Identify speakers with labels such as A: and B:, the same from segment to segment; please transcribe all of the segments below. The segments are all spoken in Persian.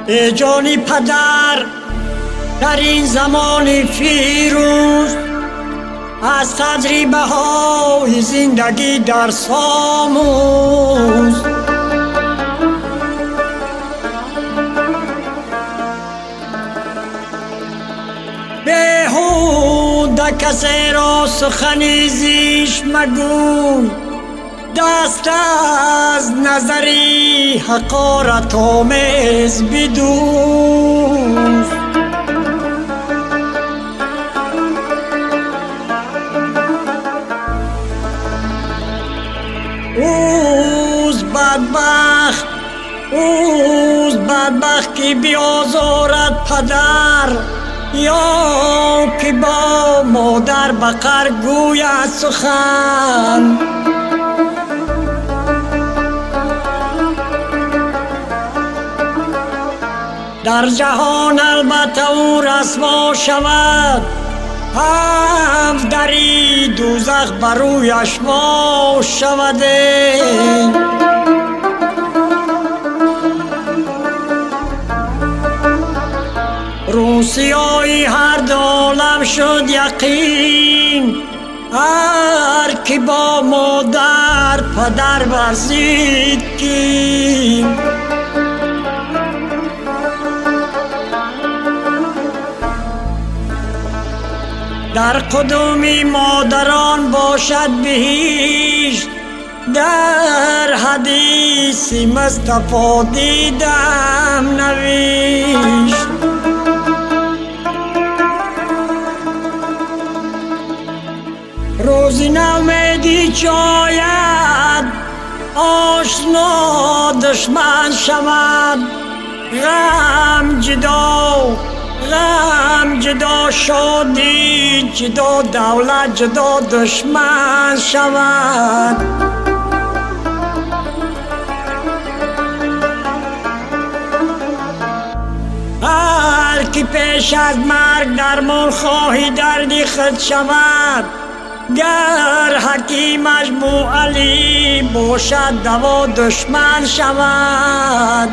A: ای جان پدر در این زمان فیروز، از تجربه های زندگی درس آموز. بیهوده کسی را سخنی زیش مگوی، دست از نظری حقارت آمیز بدوز. اوز بدبخت که بیازارد پدر، یا که با مادر بقر گوید سخن. در جهان البته او رسوا شود، دری دوزخ برویش وا شوده. روسیای هر عالم شد یقین، هر که با مادر پدر ورزید کین. در قدوم مادران باشد بهشت، در حدیث مصطفی دیدم نوشت. روزی نومیدی چاید، آشنا دشمن شود. غم جدا شادی جدا، دولت جدا دشمن شود. هر کی پیش از مرگ درمان خواهی دردی خود شود، گر حکیمش بو علی باشد دوا دشمن شود.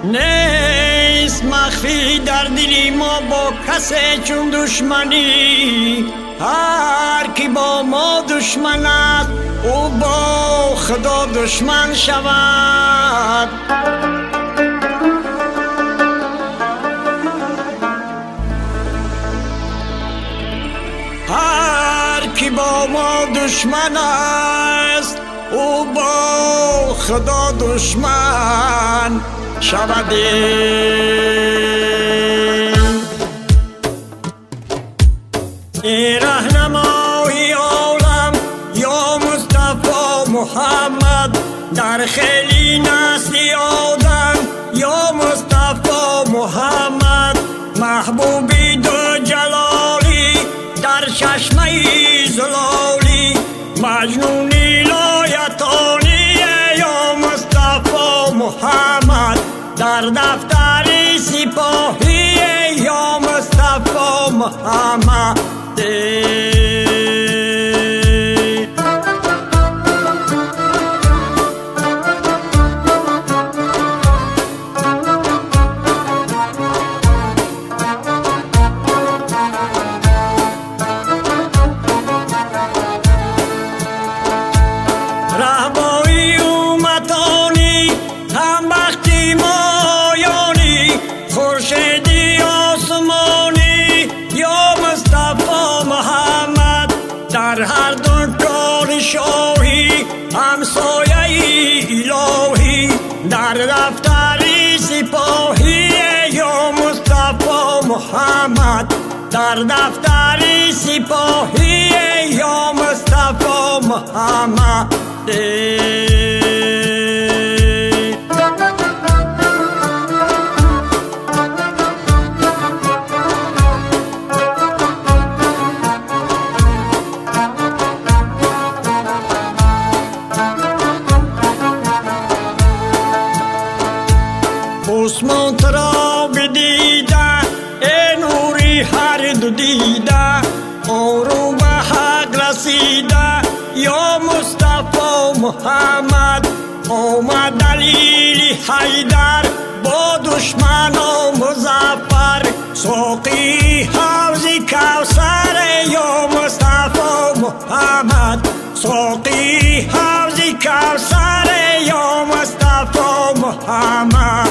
A: نیست مخفی در دلی ما با کسی چون دشمنی، هر کی با ما دشمن است او با خدا دشمن شود. هر کی با ما دشمن است او با خدا دشمن شود. ای رهنمای عالم یا مصطفی محمد، در خیلی نسلی آدم یا مصطفی محمد. محبوبی دو جلالی در چشمه زلالی، مجنونی لایتانی یا مصطفی محمد. در دفتر سپاهی یا مصطفی محمد. رهبایی امتانی هم بختی مایانی، خورشیدی آسمانی یا مصطفی محمد. در هر دو کار شاهی همسایه الهی، در دفتر سپاهی یا مصطفی محمد. در دفتر سپاهی یا مصطفی محمد. عثمان ترا بدیده ای نوری هر دو دیده، آرو به حق رسیده یا مصطفی محمد. اومد دلیل حیدر با دشمن و مظفر ساقی حوض کوثر یا مصطفی محمد ساقی حوض کوثر یا مصطفی محمد